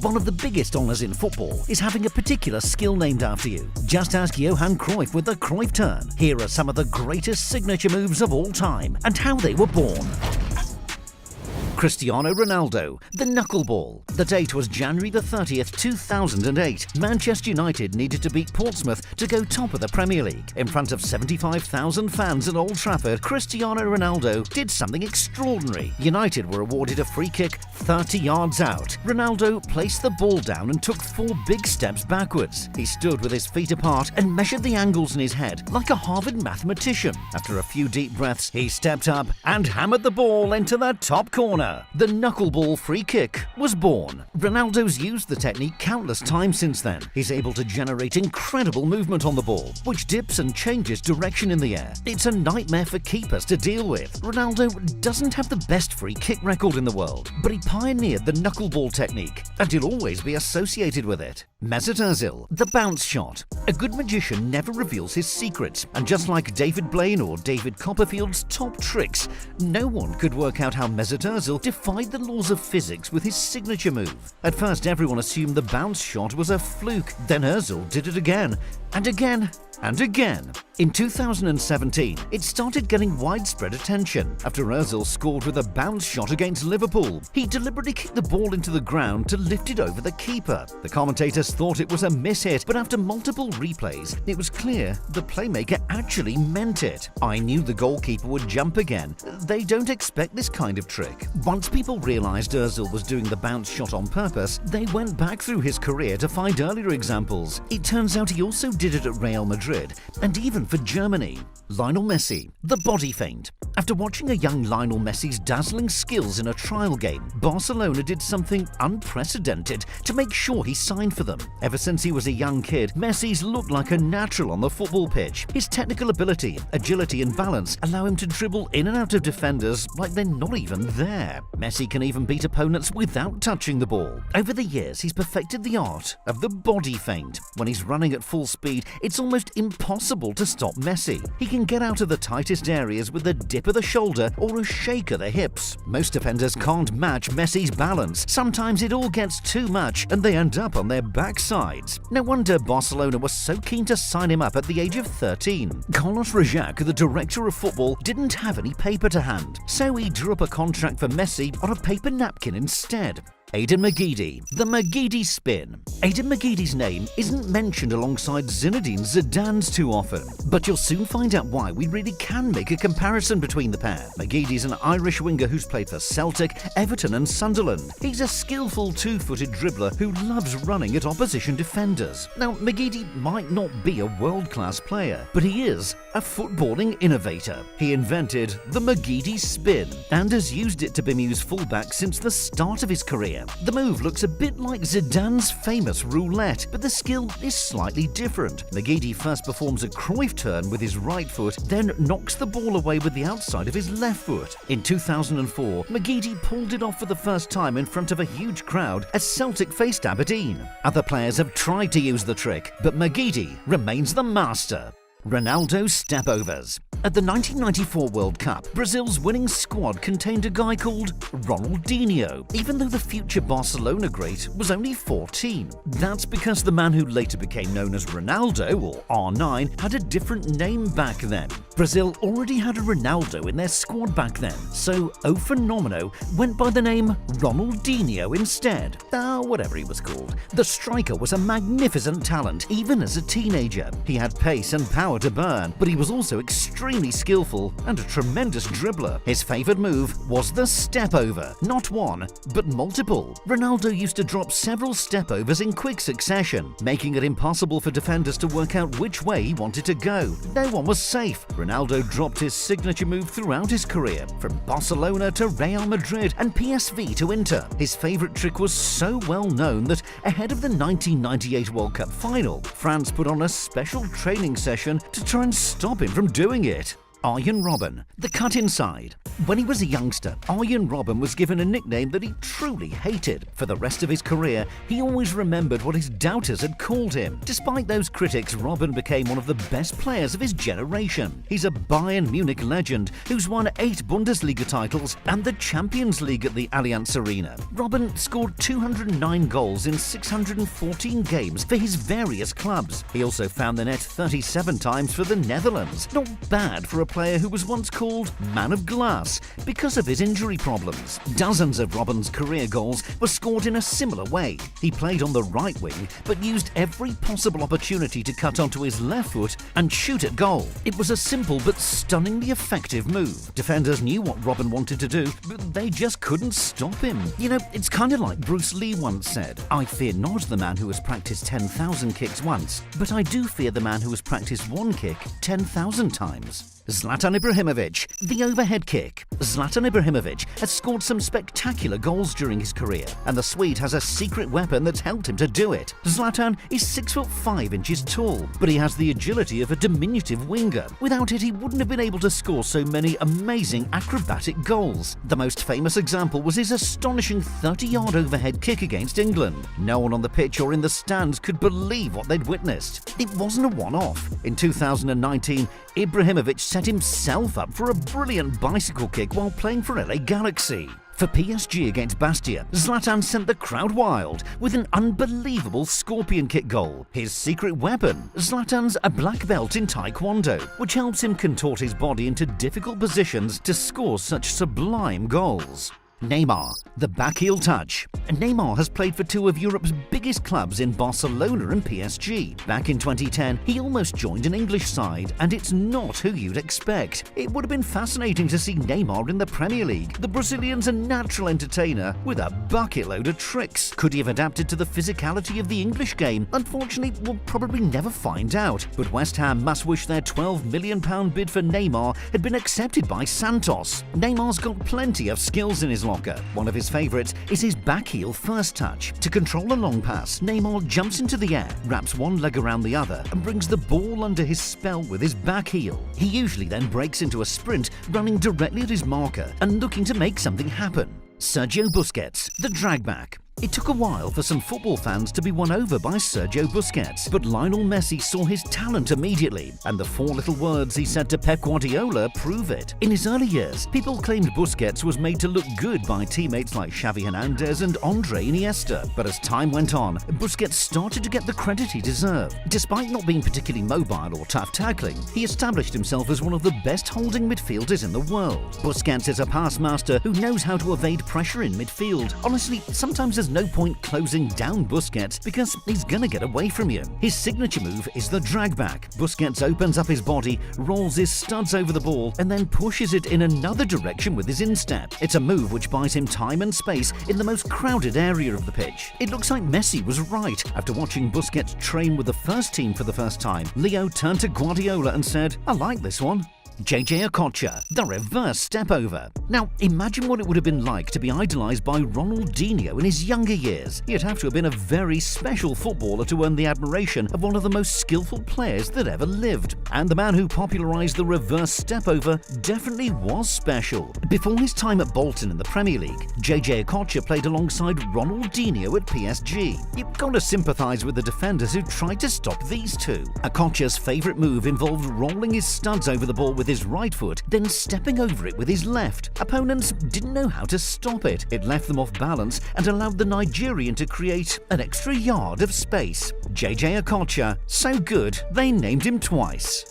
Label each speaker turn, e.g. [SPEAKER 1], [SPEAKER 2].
[SPEAKER 1] One of the biggest honours in football is having a particular skill named after you. Just ask Johan Cruyff with the Cruyff turn. Here are some of the greatest signature moves of all time and how they were born. Cristiano Ronaldo, the knuckleball. The date was January the 30th, 2008. Manchester United needed to beat Portsmouth to go top of the Premier League. In front of 75,000 fans at Old Trafford, Cristiano Ronaldo did something extraordinary. United were awarded a free kick 30 yards out. Ronaldo placed the ball down and took 4 big steps backwards. He stood with his feet apart and measured the angles in his head like a Harvard mathematician. After a few deep breaths, he stepped up and hammered the ball into the top corner. The knuckleball free kick was born. Ronaldo's used the technique countless times since then. He's able to generate incredible movement on the ball, which dips and changes direction in the air. It's a nightmare for keepers to deal with. Ronaldo doesn't have the best free kick record in the world, but he pioneered the knuckleball technique, and he'll always be associated with it. Mesut Ozil, the bounce shot. A good magician never reveals his secrets, and just like David Blaine or David Copperfield's top tricks, no one could work out how Mesut Ozil defied the laws of physics with his signature move. At first, everyone assumed the bounce shot was a fluke. Then Ozil did it again, and again, and again. In 2017, it started getting widespread attention after Ozil scored with a bounce shot against Liverpool. He deliberately kicked the ball into the ground to lift it over the keeper. The commentators thought it was a mishit, but after multiple replays, it was clear the playmaker actually meant it. I knew the goalkeeper would jump again. They don't expect this kind of trick. Once people realized Ozil was doing the bounce shot on purpose, they went back through his career to find earlier examples. It turns out he also did it at Real Madrid, and even for Germany. Lionel Messi, the body feint. After watching a young Lionel Messi's dazzling skills in a trial game, Barcelona did something unprecedented to make sure he signed for them. Ever since he was a young kid, Messi's looked like a natural on the football pitch. His technical ability, agility and balance allow him to dribble in and out of defenders like they're not even there. Messi can even beat opponents without touching the ball. Over the years, he's perfected the art of the body feint. When he's running at full speed, it's almost impossible to stop Messi. He can get out of the tightest areas with a dip of the shoulder or a shake of the hips. Most defenders can't match Messi's balance. Sometimes it all gets too much and they end up on their backsides. No wonder Barcelona was so keen to sign him up at the age of 13. Carlos Rejach, the director of football, didn't have any paper to hand, so he drew up a contract for Messi on a paper napkin instead. Aiden McGeady, the McGeady spin. Aiden McGeady's name isn't mentioned alongside Zinedine Zidane's too often, but you'll soon find out why we really can make a comparison between the pair. McGeady's an Irish winger who's played for Celtic, Everton and Sunderland. He's a skillful two-footed dribbler who loves running at opposition defenders. Now, McGeady might not be a world-class player, but he is a footballing innovator. He invented the McGeady spin and has used it to bemuse fullback since the start of his career. The move looks a bit like Zidane's famous roulette, but the skill is slightly different. McGeady first performs a Cruyff turn with his right foot, then knocks the ball away with the outside of his left foot. In 2004, McGeady pulled it off for the first time in front of a huge crowd as Celtic faced Aberdeen. Other players have tried to use the trick, but McGeady remains the master. Ronaldo stepovers. At the 1994 World Cup, Brazil's winning squad contained a guy called Ronaldinho, even though the future Barcelona great was only 14. That's because the man who later became known as Ronaldo, or R9, had a different name back then. Brazil already had a Ronaldo in their squad back then, so O Fenomeno went by the name Ronaldinho instead. Whatever he was called. The striker was a magnificent talent, even as a teenager. He had pace and power to burn, but he was also extremely skillful and a tremendous dribbler. His favoured move was the step over. Not one, but multiple. Ronaldo used to drop several step overs in quick succession, making it impossible for defenders to work out which way he wanted to go. No one was safe. Ronaldo dropped his signature move throughout his career, from Barcelona to Real Madrid and PSV to Inter. His favourite trick was so well known that ahead of the 1998 World Cup final, France put on a special training session to try and stop him from doing it. Arjen Robben, the cut inside. When he was a youngster, Arjen Robben was given a nickname that he truly hated. For the rest of his career, he always remembered what his doubters had called him. Despite those critics, Robben became one of the best players of his generation. He's a Bayern Munich legend who's won 8 Bundesliga titles and the Champions League at the Allianz Arena. Robben scored 209 goals in 614 games for his various clubs. He also found the net 37 times for the Netherlands. Not bad for a player who was once called Man of Glass because of his injury problems. Dozens of Robben's career goals were scored in a similar way. He played on the right wing, but used every possible opportunity to cut onto his left foot and shoot at goal. It was a simple but stunningly effective move. Defenders knew what Robben wanted to do, but they just couldn't stop him. You know, it's kind of like Bruce Lee once said, "I fear not the man who has practiced 10,000 kicks once, but I do fear the man who has practiced one kick 10,000 times." Zlatan Ibrahimovic, the overhead kick. Zlatan Ibrahimovic has scored some spectacular goals during his career, and the Swede has a secret weapon that's helped him to do it. Zlatan is 6'5" tall, but he has the agility of a diminutive winger. Without it, he wouldn't have been able to score so many amazing acrobatic goals. The most famous example was his astonishing 30-yard overhead kick against England. No one on the pitch or in the stands could believe what they'd witnessed. It wasn't a one-off. In 2019, Ibrahimovic set himself up for a brilliant bicycle kick while playing for LA Galaxy. For PSG against Bastia, Zlatan sent the crowd wild with an unbelievable scorpion kick goal. His secret weapon, Zlatan's a black belt in Taekwondo, which helps him contort his body into difficult positions to score such sublime goals. Neymar, the backheel touch. Neymar has played for 2 of Europe's biggest clubs in Barcelona and PSG. Back in 2010, he almost joined an English side, and it's not who you'd expect. It would have been fascinating to see Neymar in the Premier League. The Brazilian's a natural entertainer with a bucket load of tricks. Could he have adapted to the physicality of the English game? Unfortunately, we'll probably never find out. But West Ham must wish their £12 million bid for Neymar had been accepted by Santos. Neymar's got plenty of skills in his locker. One of his favourites is his backheel first touch. To control a long pass, Neymar jumps into the air, wraps one leg around the other, and brings the ball under his spell with his back heel. He usually then breaks into a sprint, running directly at his marker and looking to make something happen. Sergio Busquets, the dragback. It took a while for some football fans to be won over by Sergio Busquets, but Lionel Messi saw his talent immediately, and the 4 little words he said to Pep Guardiola prove it. In his early years, people claimed Busquets was made to look good by teammates like Xavi Hernandez and Andre Iniesta, but as time went on, Busquets started to get the credit he deserved. Despite not being particularly mobile or tough tackling, he established himself as one of the best holding midfielders in the world. Busquets is a pass master who knows how to evade pressure in midfield. Honestly, sometimes there's no point closing down Busquets because he's gonna get away from you. His signature move is the drag back. Busquets opens up his body, rolls his studs over the ball, and then pushes it in another direction with his instep. It's a move which buys him time and space in the most crowded area of the pitch. It looks like Messi was right. After watching Busquets train with the first team for the first time, Leo turned to Guardiola and said, "I like this one." JJ Okocha, the reverse step over. Now, imagine what it would have been like to be idolised by Ronaldinho in his younger years. He'd have to have been a very special footballer to earn the admiration of one of the most skillful players that ever lived. And the man who popularised the reverse step over definitely was special. Before his time at Bolton in the Premier League, JJ Okocha played alongside Ronaldinho at PSG. You've got to sympathise with the defenders who tried to stop these two. Okocha's favourite move involved rolling his studs over the ball with his right foot, then stepping over it with his left. Opponents didn't know how to stop it. It left them off balance and allowed the Nigerian to create an extra yard of space. JJ Okocha, so good they named him twice.